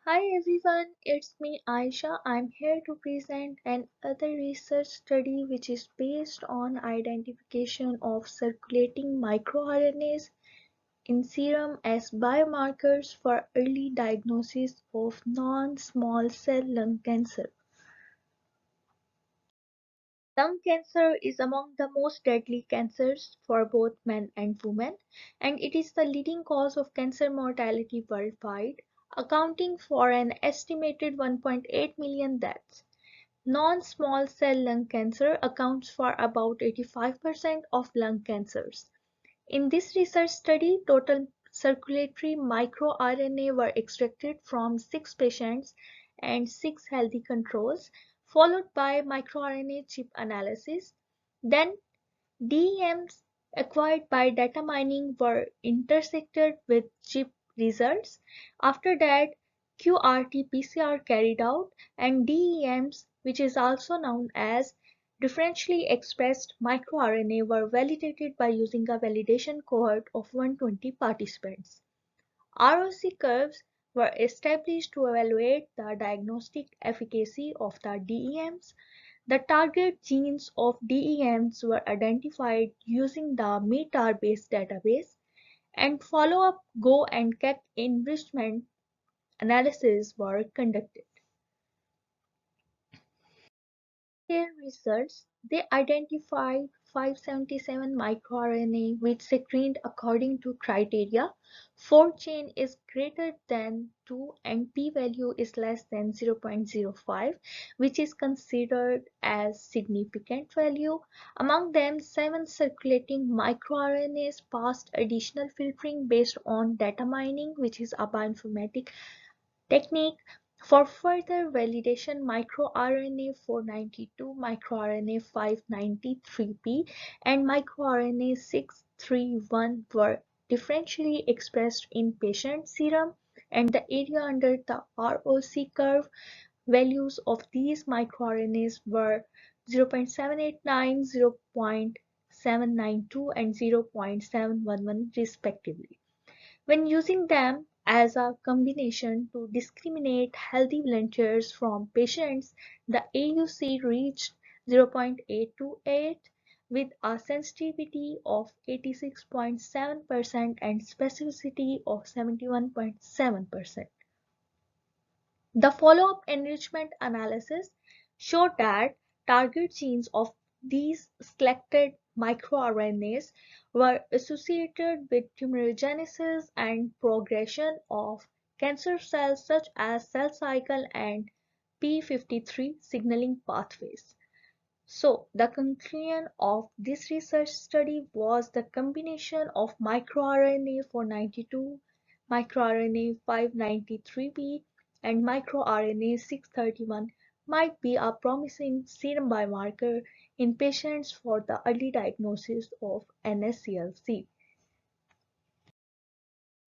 Hi everyone, it's me Aisha. I'm here to present another research study which is based on identification of circulating microRNAs in serum as biomarkers for early diagnosis of non-small cell lung cancer. Lung cancer is among the most deadly cancers for both men and women, and it is the leading cause of cancer mortality worldwide, accounting for an estimated 1.8 million deaths. Non-small cell lung cancer accounts for about 85% of lung cancers. In this research study, total circulatory microRNA were extracted from 6 patients and 6 healthy controls, followed by microRNA chip analysis. Then DEMs acquired by data mining were intersected with chip results. After that, QRT-PCR carried out, and DEMs, which is also known as differentially expressed microRNA, were validated by using a validation cohort of 120 participants. ROC curves were established to evaluate the diagnostic efficacy of the DEMs. The target genes of DEMs were identified using the METAR-based database, and follow-up GO and KEC enrichment analyses were conducted. Their research, they identified 577 microRNA which screened according to criteria. 4-chain is greater than 2 and p-value is less than 0.05, which is considered as significant value. Among them, 7 circulating microRNAs passed additional filtering based on data mining, which is a bioinformatic technique. For further validation, microRNA 492, microRNA 593p, and microRNA 631 were differentially expressed in patient serum, and the area under the ROC curve values of these microRNAs were 0.789, 0.792, and 0.711 respectively. When using them as a combination to discriminate healthy volunteers from patients, the AUC reached 0.828 with a sensitivity of 86.7% and specificity of 71.7%. The follow-up enrichment analysis showed that target genes of these selected microRNAs were associated with tumorigenesis and progression of cancer cells such as cell cycle and p53 signaling pathways. So, the conclusion of this research study was the combination of microRNA 492, microRNA 593b, and microRNA 631 might be a promising serum biomarker in patients for the early diagnosis of NSCLC.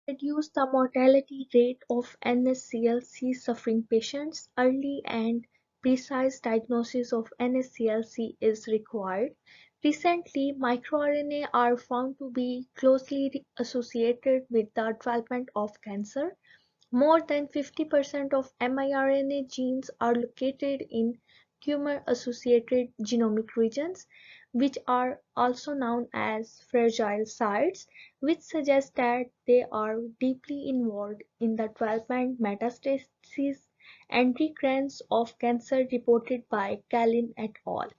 Reduce the mortality rate of NSCLC suffering patients. Early and precise diagnosis of NSCLC is required. Recently, microRNA are found to be closely associated with the development of cancer. More than 50% of miRNA genes are located in tumor-associated genomic regions, which are also known as fragile sites, which suggests that they are deeply involved in the development, metastasis, and recurrence of cancer reported by Kalin et al.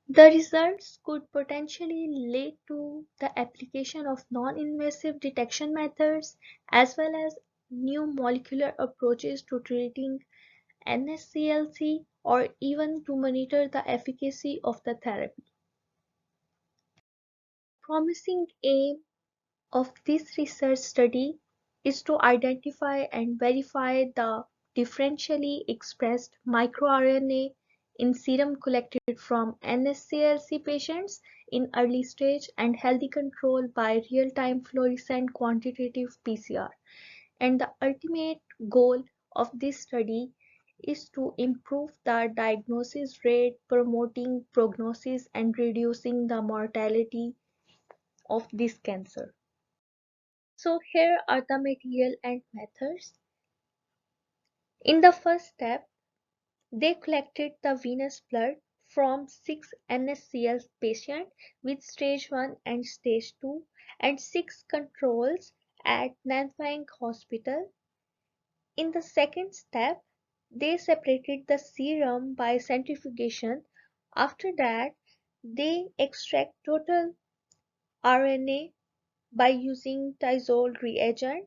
The results could potentially lead to the application of non-invasive detection methods as well as new molecular approaches to treating NSCLC or even to monitor the efficacy of the therapy. Promising aim of this research study is to identify and verify the differentially expressed microRNA in serum collected from NSCLC patients in early stage and healthy control by real-time fluorescent quantitative PCR. And the ultimate goal of this study is to improve the diagnosis rate, promoting prognosis, and reducing the mortality of this cancer. So here are the material and methods. In the first step, they collected the venous blood from 6 NSCLC patients with stage 1 and stage 2 and 6 controls at Nanfang Hospital. In the second step, they separated the serum by centrifugation. After that, they extract total RNA by using Tizol reagent,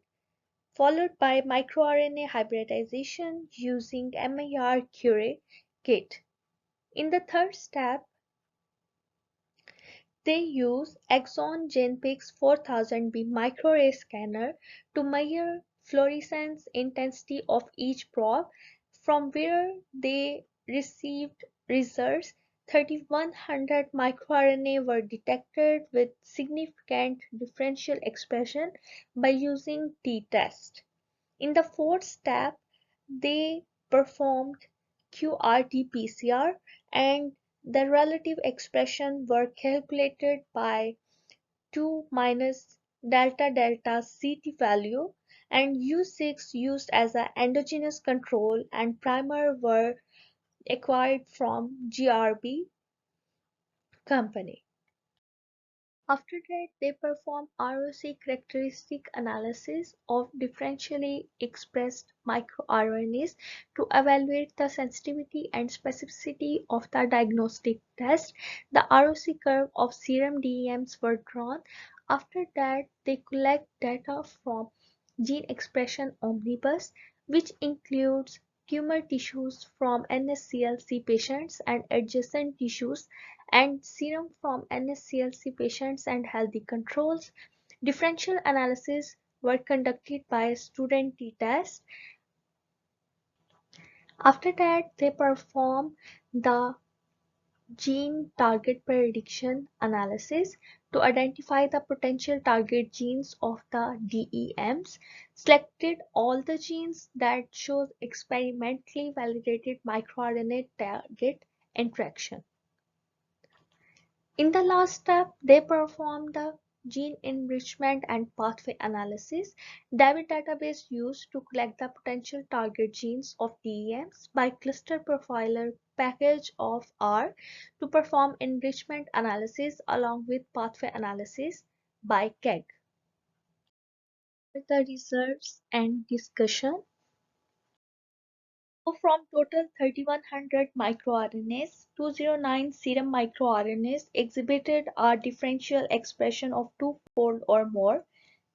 followed by microRNA hybridization using miR kit. In the third step, they use Exxon Genpix 4000B microarray scanner to measure fluorescence intensity of each probe, from where they received results. 3100 microRNA were detected with significant differential expression by using t-test. In the fourth step, they performed qRT-PCR and the relative expression were calculated by 2 minus delta delta CT value, and U6 used as an endogenous control and primer were acquired from GRB company. After that, they perform ROC characteristic analysis of differentially expressed microRNAs to evaluate the sensitivity and specificity of the diagnostic test. The ROC curve of serum DEMs were drawn. After that, they collect data from gene expression omnibus, which includes tumor tissues from NSCLC patients and adjacent tissues, and serum from NSCLC patients and healthy controls. Differential analysis were conducted by student t-test. After that, they perform the gene target prediction analysis to identify the potential target genes of the DEMs, selected all the genes that shows experimentally validated microRNA target interaction. In the last step, they perform the gene enrichment and pathway analysis. David database used to collect the potential target genes of DEMs by cluster profiler package of R to perform enrichment analysis along with pathway analysis by KEG. The results and discussion. So from total 3100 microRNAs, 209 serum microRNAs exhibited a differential expression of two-fold or more,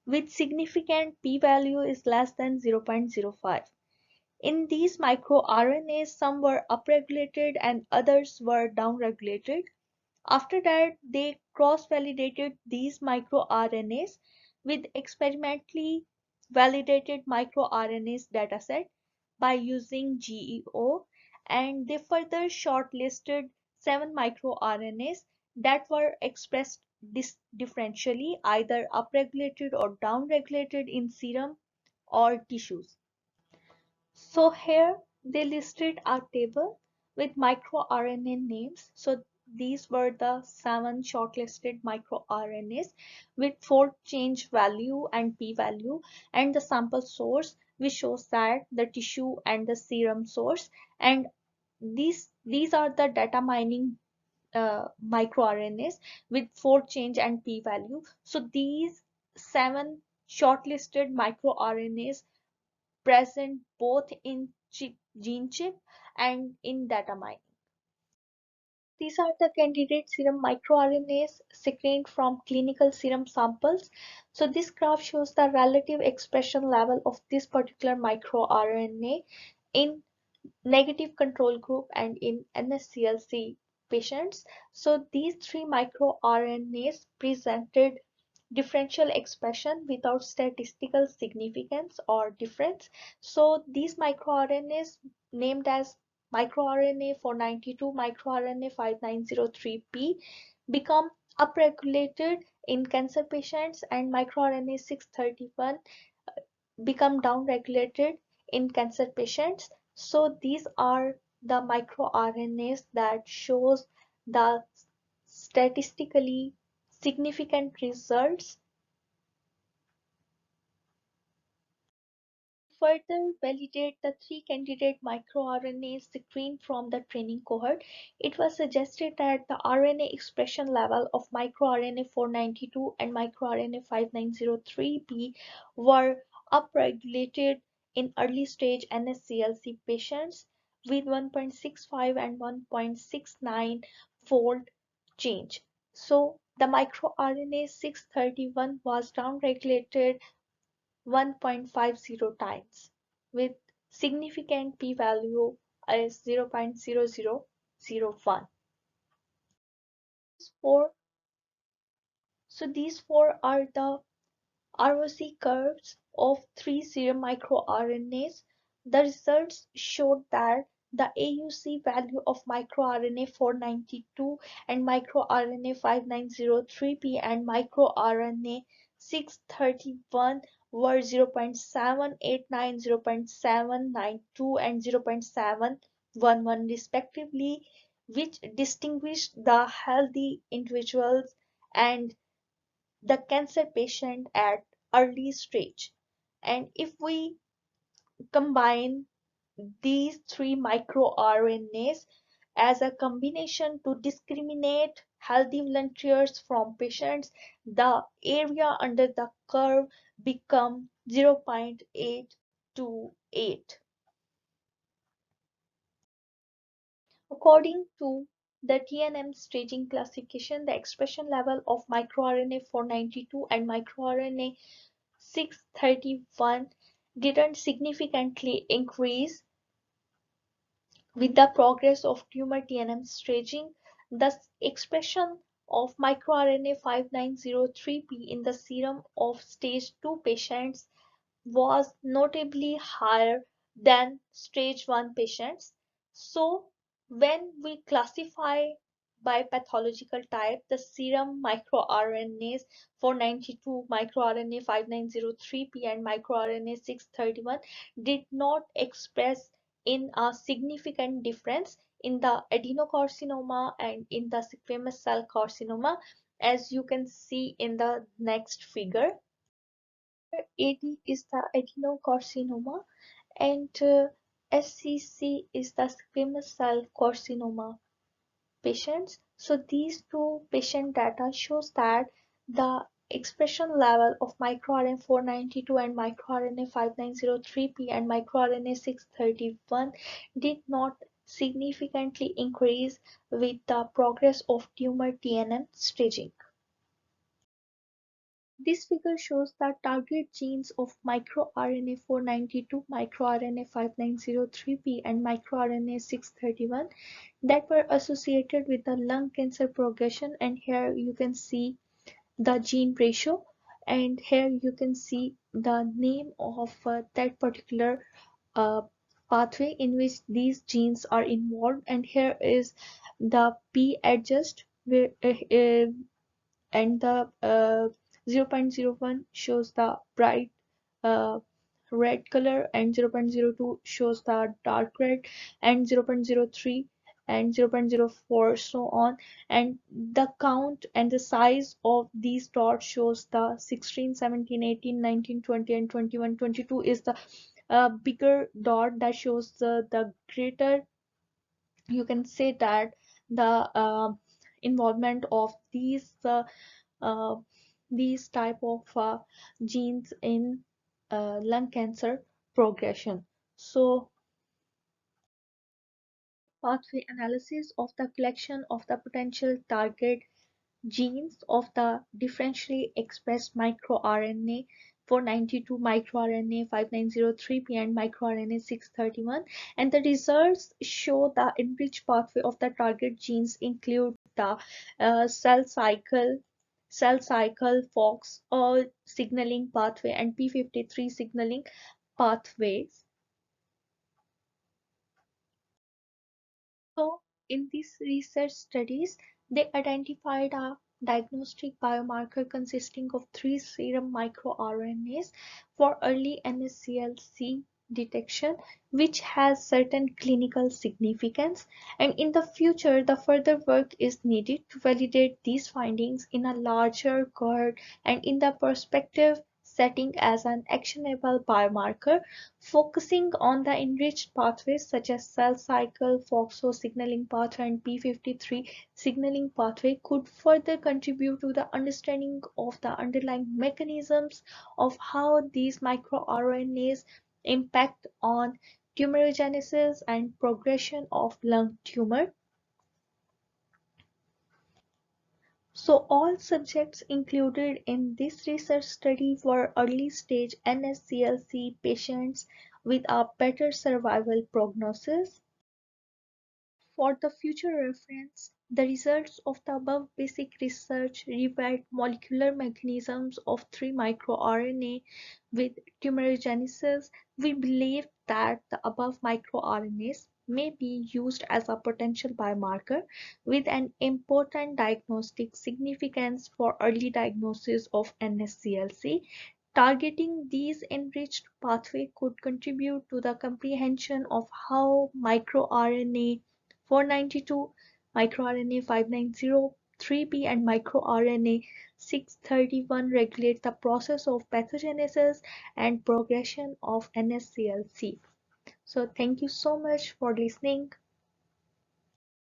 with significant p-value is less than 0.05. In these microRNAs, some were upregulated and others were downregulated. After that, they cross-validated these microRNAs with experimentally validated microRNAs dataset by using GEO, and they further shortlisted 7 microRNAs that were expressed differentially, either upregulated or downregulated in serum or tissues. So here they listed a table with microRNA names. So these were the 7 shortlisted microRNAs with 4 change value and p-value, and the sample source, which shows that the tissue and the serum source. And these are the data mining microRNAs with 4 change and p-value. So these 7 shortlisted microRNAs present both in gene chip and in data mining. These are the candidate serum microRNAs secreted from clinical serum samples. So this graph shows the relative expression level of this particular microRNA in negative control group and in NSCLC patients. So these 3 microRNAs presented differential expression without statistical significance or difference. So these microRNAs named as microRNA 492, microRNA 5903P become upregulated in cancer patients, and microRNA 631 become downregulated in cancer patients. So these are the microRNAs that shows the statistically significant results. further validate the three candidate microRNAs screened from the training cohort, it was suggested that the RNA expression level of microRNA 492 and microRNA 5903b were upregulated in early stage NSCLC patients with 1.65 and 1.69 fold change. So the microRNA 631 was downregulated 1.50 times with significant p-value as 0.0001. Four, so these four are the ROC curves of three serum microRNAs. The results showed that the AUC value of microRNA 492 and microRNA 5903p and microRNA 631 were 0.789, 0.792, and 0.711 respectively, which distinguished the healthy individuals and the cancer patient at early stage. And if we combine these three microRNAs as a combination to discriminate healthy volunteers from patients, the area under the curve become 0.828. According to the TNM staging classification, the expression level of microRNA 492 and microRNA 631 didn't significantly increase with the progress of tumor TNM staging. The expression of microRNA 5903p in the serum of stage 2 patients was notably higher than stage 1 patients. So, when we classify by pathological type, the serum microRNAs 492, microRNA 5903p, and microRNA 631 did not express in a significant difference in the adenocarcinoma and in the squamous cell carcinoma, as you can see in the next figure. AD is the adenocarcinoma and SCC is the squamous cell carcinoma patients. So these two patient data shows that the expression level of microRNA 492 and microRNA 5903p and microRNA 631 did not significantly increase with the progress of tumor TNM staging. This figure shows the target genes of microRNA 492, microRNA 5903p, and microRNA 631 that were associated with the lung cancer progression. And here you can see the gene ratio, and here you can see the name of that particular uh, pathway in which these genes are involved. And here is the p adjust where and the 0.01 shows the bright uh, red color, and 0.02 shows the dark red, and 0.03 and 0.04 so on. And the count and the size of these dots shows the 16, 17, 18, 19, 20, and 21. 22 is the bigger dot that shows the greater, you can say that, the involvement of uh, these type of genes in lung cancer progression. So pathway analysis of the collection of the potential target genes of the differentially expressed microRNA 492, microRNA 5903p, and microRNA 631, and the results show the enriched pathway of the target genes include the cell cycle FOX or signaling pathway and p53 signaling pathways. So, in these research studies, they identified a diagnostic biomarker consisting of three serum microRNAs for early NSCLC detection, which has certain clinical significance. And in the future, the further work is needed to validate these findings in a larger cohort and in the prospective setting as an actionable biomarker, focusing on the enriched pathways such as cell cycle, FOXO signaling pathway, and P53 signaling pathway could further contribute to the understanding of the underlying mechanisms of how these microRNAs impact on tumorigenesis and progression of lung tumor. So all subjects included in this research study were early-stage NSCLC patients with a better survival prognosis. For the future reference, the results of the above basic research revealed molecular mechanisms of 3 microRNA with tumorigenesis. We believe that the above microRNAs may be used as a potential biomarker with an important diagnostic significance for early diagnosis of NSCLC. Targeting these enriched pathways could contribute to the comprehension of how microRNA 492, microRNA 590, 3B, and microRNA 631 regulate the process of pathogenesis and progression of NSCLC. So thank you so much for listening.